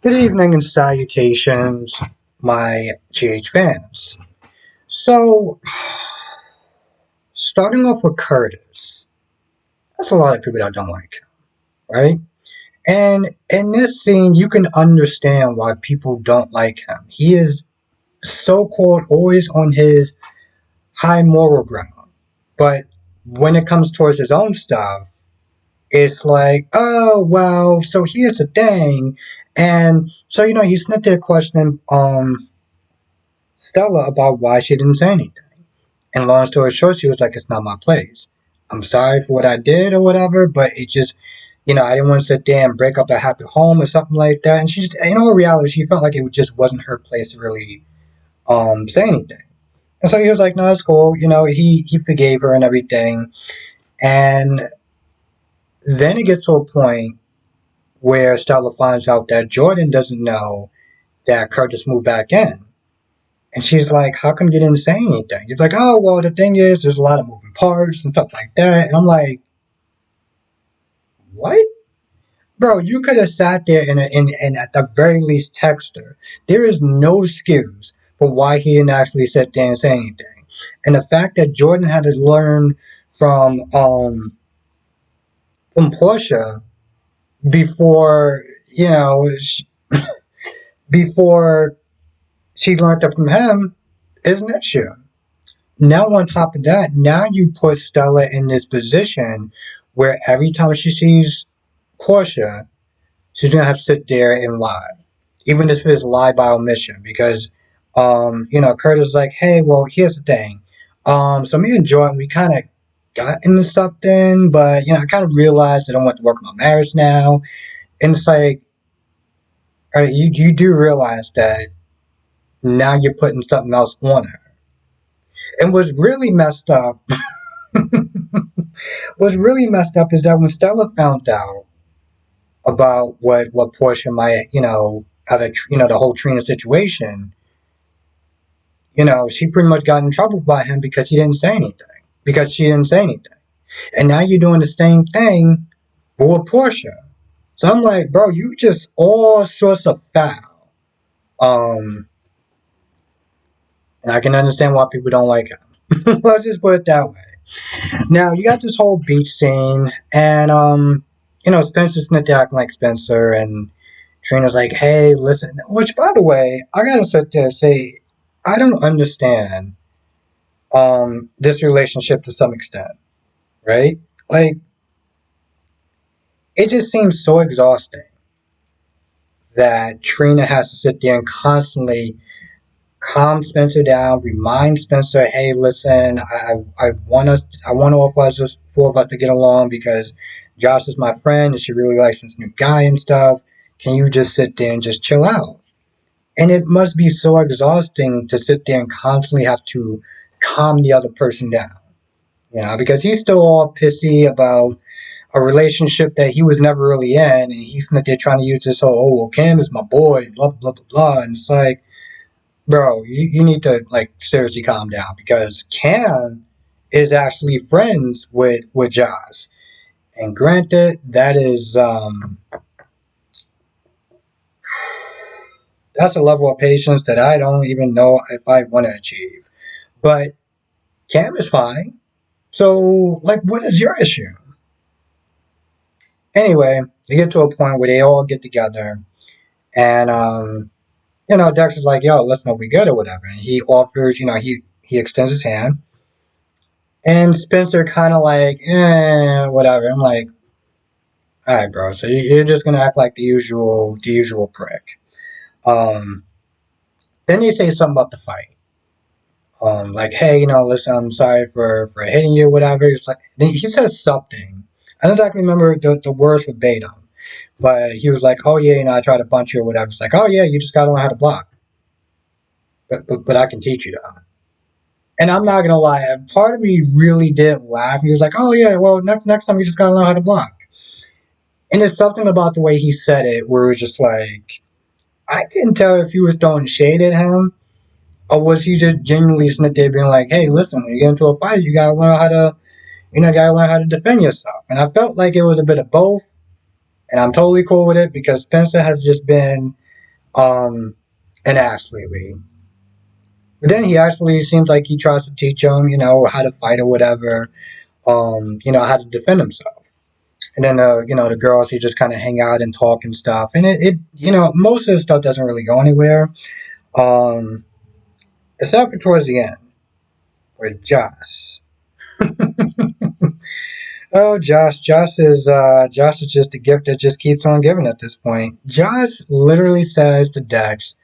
Good evening and salutations, my GH fans. So, starting off with Curtis, there's a lot of people that don't like him, right? And in this scene, you can understand why people don't like him. He is so called always on his high moral ground. But when it comes towards his own stuff, it's like, oh, well, so here's the thing. And so, he's not there questioning, Stella about why she didn't say anything. And long story short, she was like, it's not my place. I'm sorry for what I did or whatever, but it just, I didn't want to sit there and break up a happy home or something like that. And she just, in all reality, she felt like it just wasn't her place to really say anything. And so he was like, no, it's cool. He forgave her and everything. And then it gets to a point where Stella finds out that Jordan doesn't know that Curtis moved back in. And she's like, how come you didn't say anything? He's like, oh, well, the thing is, there's a lot of moving parts and stuff like that. And I'm like, what? Bro, you could have sat there and at the very least text her. There is no excuse for why he didn't actually sit there and say anything. And the fact that Jordan had to learn from Portia before, before she learned it from him is an issue. Now, on top of that, now you put Stella in this position where every time she sees Portia, she's gonna have to sit there and lie, even if it's lie by omission. Because, Curtis is like, hey, well, here's the thing. So me and Jordan, we kind of got into something, but I kind of realized that I want to work on my marriage now, and it's like, all right, you do realize that now you're putting something else on her. And what's really messed up what's really messed up is that when Stella found out about what Portia might, the whole Trina situation, she pretty much got in trouble by him because he didn't say anything. Because she didn't say anything. And now you're doing the same thing with Portia. So I'm like, bro, you just all sorts of foul. And I can understand why people don't like him. Let's just put it that way. Now, you got this whole beach scene, and, Spencer's not acting like Spencer, and Trina's like, hey, listen. Which, by the way, I gotta sit there and say, I don't understand this relationship to some extent, right? Like, it just seems so exhausting that Trina has to sit there and constantly calm Spencer down, remind Spencer, hey, listen, I want all of us, just four of us, to get along because Josh is my friend and she really likes this new guy and stuff. Can you just sit there and just chill out? And it must be so exhausting to sit there and constantly have to calm the other person down. Because he's still all pissy about a relationship that he was never really in, and he's not there trying to use this whole, oh, well, Cam is my boy, blah, blah, blah, blah. And it's like, bro, you need to, like, seriously calm down, because Cam is actually friends with Josh. And granted, that is, that's a level of patience that I don't even know if I want to achieve. But Cam is fine. So, like, what is your issue? Anyway, they get to a point where they all get together, and, Dexter's like, yo, let's know we good or whatever. And he offers, he extends his hand. And Spencer kind of like, whatever. I'm like, all right, bro. So you're just gonna act like the usual prick. Um, then they say something about the fight. Like, hey, listen, I'm sorry for hitting you, whatever. It's like he says something. I don't exactly remember the words verbatim, but he was like, oh yeah, I tried to punch you or whatever. It's like, oh yeah, you just gotta learn how to block. But I can teach you that. And I'm not gonna lie, part of me really did laugh. He was like, "Oh yeah, well next time you just gotta learn how to block." And there's something about the way he said it where it was just like, I couldn't tell if he was throwing shade at him or was he just genuinely sitting there being like, "Hey, listen, when you get into a fight, you gotta learn how to, defend yourself." And I felt like it was a bit of both, and I'm totally cool with it because Spencer has just been Um, and Ashley Lee. But then he actually seems like he tries to teach him, how to fight or whatever, how to defend himself. And then, the girls, he just kind of hang out and talk and stuff. And most of the stuff doesn't really go anywhere. Um, except for towards the end, with Josh. Oh, Josh is just a gift that just keeps on giving at this point. Josh literally says to Dex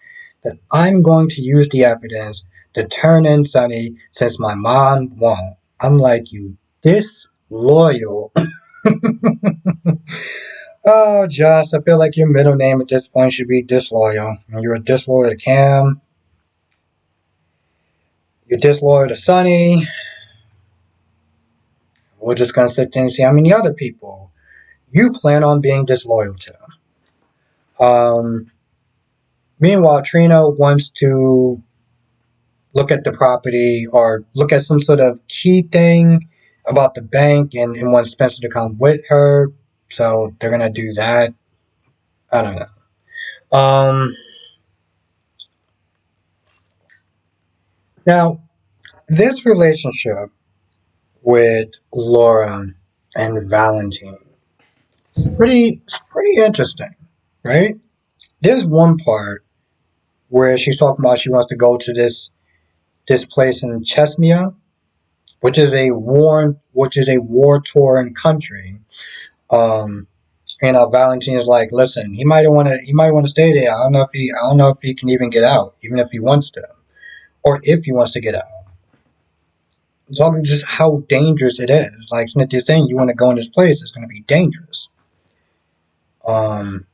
that I'm going to use the evidence to turn in Sonny since my mom won't. I'm like, you disloyal. Oh, Josh, I feel like your middle name at this point should be disloyal. You're a disloyal to Cam. You're disloyal to Sonny. We're just gonna sit there and see how many other people you plan on being disloyal to. Um, Meanwhile, Trina wants to look at the property or look at some sort of key thing about the bank and wants Spencer to come with her. So they're gonna do that. I don't know. Now this relationship with Laura and Valentine pretty interesting, right? There's one part where she's talking about she wants to go to this place in Chechnya, which is a war torn country. Um, Valentine is like, listen, he might want to stay there. I don't know if he can even get out, even if he wants to, or if he wants to get out. Talking just how dangerous it is. Like Cynthia's saying, you want to go in this place, it's going to be dangerous. Um,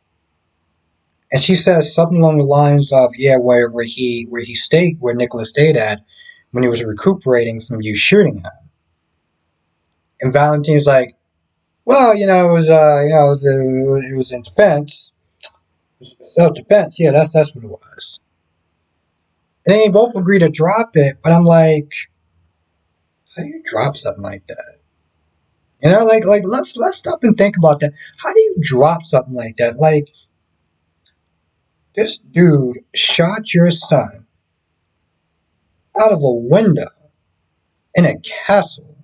and she says something along the lines of, yeah, where Nicholas stayed at when he was recuperating from you shooting him. And Valentine's like, well, it was in defense, self defense. Yeah, that's what it was. And they both agree to drop it, but I'm like, how do you drop something like that? Like let's stop and think about that. How do you drop something like that? Like this dude shot your son out of a window in a castle.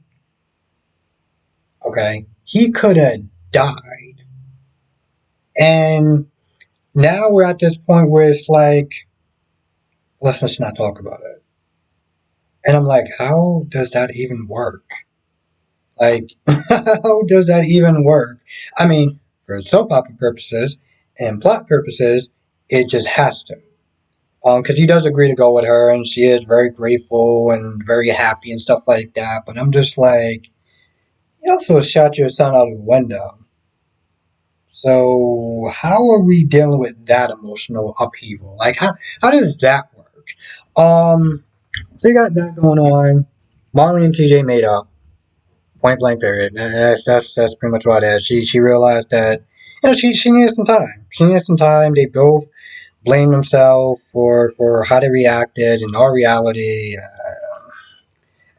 Okay, he could have died, and now we're at this point where it's like, let's just not talk about it. And I'm like, how does that even work? Like, how does that even work? I mean, for soap opera purposes and plot purposes, it just has to. Because he does agree to go with her, and she is very grateful and very happy and stuff like that. But I'm just like, you also shot your son out of a window. So how are we dealing with that emotional upheaval? Like, how does that work? So you got that going on. Molly and TJ made up. Point blank period. That's pretty much what it is. She realized that she needed some time. She needed some time. They both blamed themselves for how they reacted in our reality.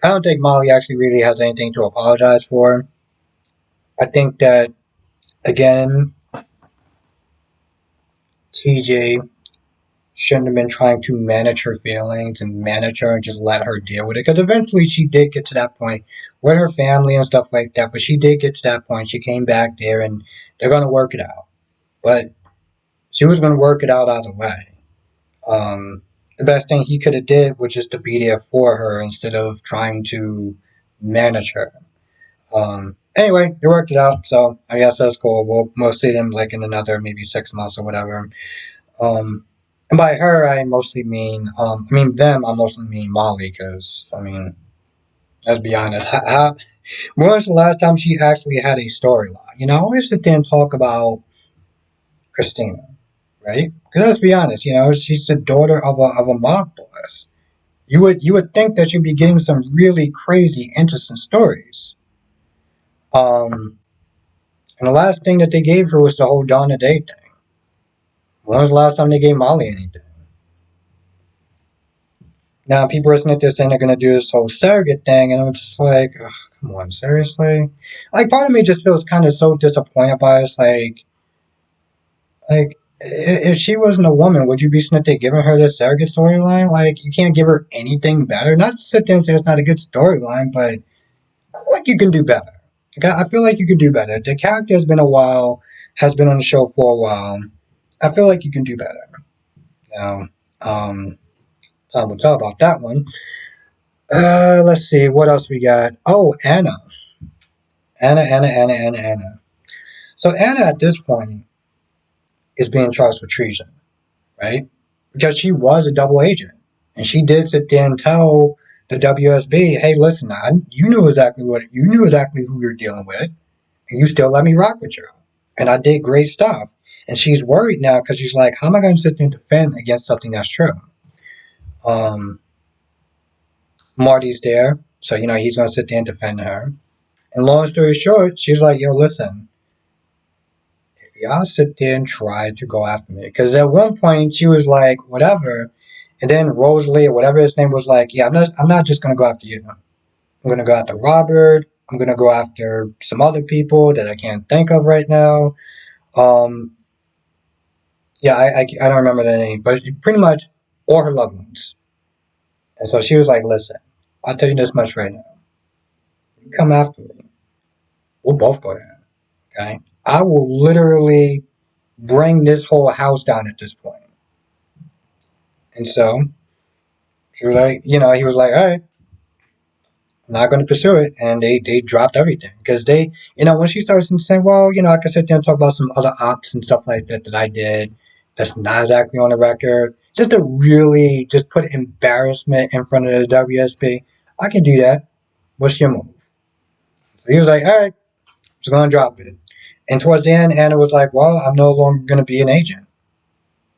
I don't think Molly actually really has anything to apologize for. I think that again, TJ shouldn't have been trying to manage her feelings and manage her and just let her deal with it. Because eventually she did get to that point with her family and stuff like that. But she did get to that point. She came back there and they're going to work it out. But she was going to work it out either way. The best thing he could have did was just to be there for her instead of trying to manage her. Anyway, they worked it out, so I guess that's cool. We'll see them like in another maybe 6 months or whatever. Um, and by her, I mostly mean, them, I mostly mean Molly, because, let's be honest, when was the last time she actually had a storyline? I always sit there and talk about Christina, right? Because let's be honest, she's the daughter of a mob boss. You would think that you'd be getting some really crazy, interesting stories. Um, and the last thing that they gave her was the whole Donna Day thing. When was the last time they gave Molly anything? Now people are sitting there saying they're gonna do this whole surrogate thing, and I'm just like, ugh, come on, seriously? Like, part of me just feels kind of so disappointed by us. Like If she wasn't a woman, would you be sitting there giving her the surrogate storyline? Like, you can't give her anything better. Not to sit there and say it's not a good storyline, but like you can do better. Okay, I feel like you can do better. The character has been a while, has been on the show for a while. I feel like you can do better. Now, um, time will tell about that one. Let's see what else we got. Oh, Anna. So Anna at this point is being charged with treason, right? Because she was a double agent, and she did sit there and tell the WSB, "Hey, listen, you knew exactly who you're dealing with, and you still let me rock with you, and I did great stuff." And she's worried now because she's like, "How am I going to sit there and defend against something that's true?" Um, Marty's there, so he's going to sit there and defend her. And long story short, she's like, "Yo, listen, y'all sit there and try to go after me." Because at one point she was like, whatever. And then Rosalie or whatever his name was like, yeah, I'm not just gonna go after you. I'm gonna go after Robert. I'm gonna go after some other people that I can't think of right now. Um, yeah, I don't remember the name, but pretty much all her loved ones. And so she was like, listen, I'll tell you this much right now. You come after me, we'll both go down. Okay? I will literally bring this whole house down at this point. And so she was like, he was like, all right, I'm not going to pursue it. And they dropped everything because when she started saying, well, I could sit there and talk about some other ops and stuff like that that I did that's not exactly on the record, just to really just put embarrassment in front of the WSP. I can do that. What's your move? So he was like, all right, just going to drop it. And towards the end, Anna was like, well, I'm no longer going to be an agent.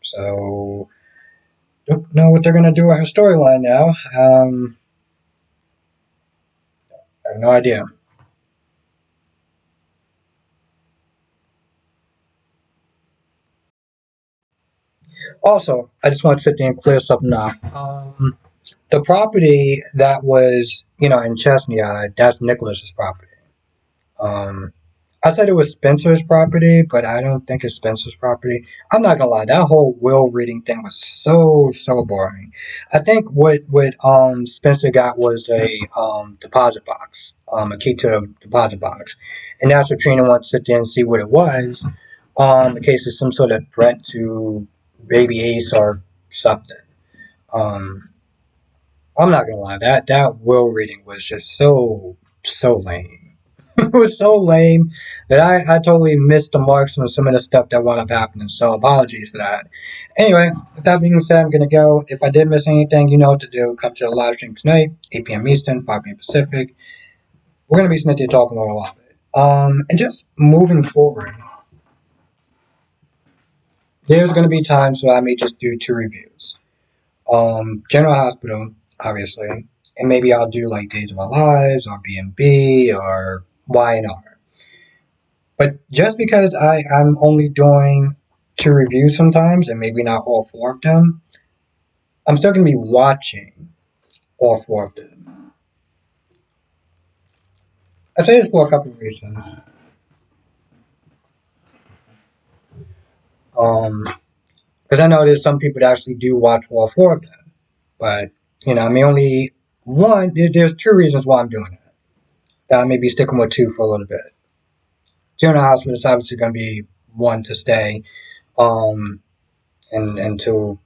So, don't know what they're going to do with her storyline now. I have no idea. Also, I just want to sit there and clear something up. The property that was, in Chesney, that's Nicholas's property. Um, I said it was Spencer's property, but I don't think it's Spencer's property. I'm not gonna lie, that whole will reading thing was so boring. I think what Spencer got was a deposit box, a key to a deposit box, and that's what Trina wanted to sit there and see what it was, in case it's some sort of threat to Baby Ace or something. Um, I'm not gonna lie, that will reading was just so lame. It was so lame that I totally missed the marks on some of the stuff that wound up happening. So apologies for that. Anyway, with that being said, I'm gonna go. If I did miss anything, you know what to do. Come to the live stream tonight, 8 p.m. Eastern, 5 p.m. Pacific. We're gonna be sitting there talking about a lot of it. And just moving forward, there's gonna be times where I may just do two reviews. General Hospital, obviously, and maybe I'll do like Days of Our Lives or B&B or Y&R. But just because I'm only doing two reviews sometimes, and maybe not all four of them, I'm still going to be watching all four of them. I say this for a couple of reasons. Because I know there's some people that actually do watch all four of them. But, I mean, only there's two reasons why I'm doing it. That I may be sticking with two for a little bit. General Hospital is obviously going to be one to stay, um, and until,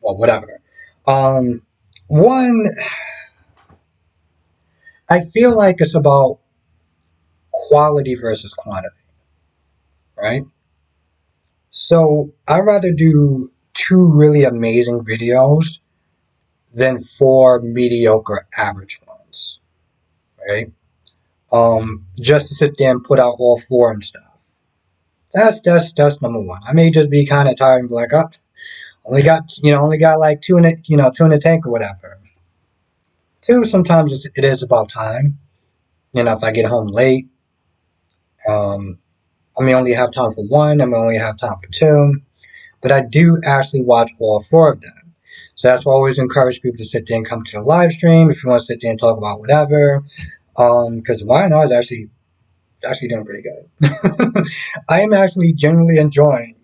well, whatever. Um, one, I feel like it's about quality versus quantity, right? So I'd rather do two really amazing videos than four mediocre average ones, right? Just to sit there and put out all four and stuff. That's number one. I may just be kind of tired and be like, oh, only got like two in the tank or whatever. Two, sometimes it is about time. If I get home late, um, I may only have time for one. I may only have time for two. But I do actually watch all four of them. So that's why I always encourage people to sit there and come to the live stream if you want to sit there and talk about whatever. Because Y&R is actually doing pretty good. I am actually genuinely enjoying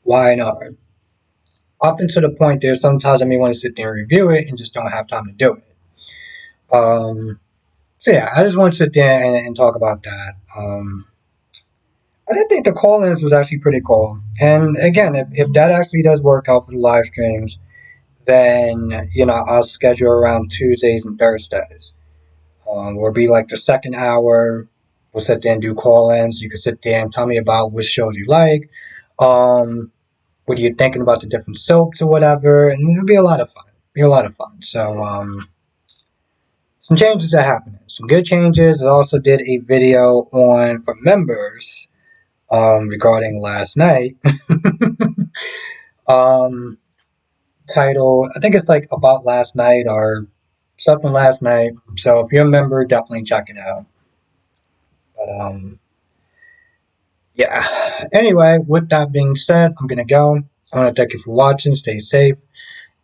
why not? Up until the point there, sometimes I may want to sit there and review it and just don't have time to do it. So yeah, I just want to sit there and talk about that. I did think the call-ins was actually pretty cool. And again, if that actually does work out for the live streams, then I'll schedule around Tuesdays and Thursdays. Will be like the second hour. We'll sit there and do call-ins. You can sit there and tell me about which shows you like. What are you thinking about the different soaps or whatever? And it'll be a lot of fun. Be a lot of fun. So some changes are happening. Some good changes. I also did a video on for members regarding last night. um, Title, I think it's like about last night or something last night. So if you're a member, definitely check it out. But yeah. Anyway, with that being said, I'm gonna go. I want to thank you for watching. Stay safe,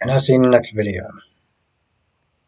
and I'll see you in the next video.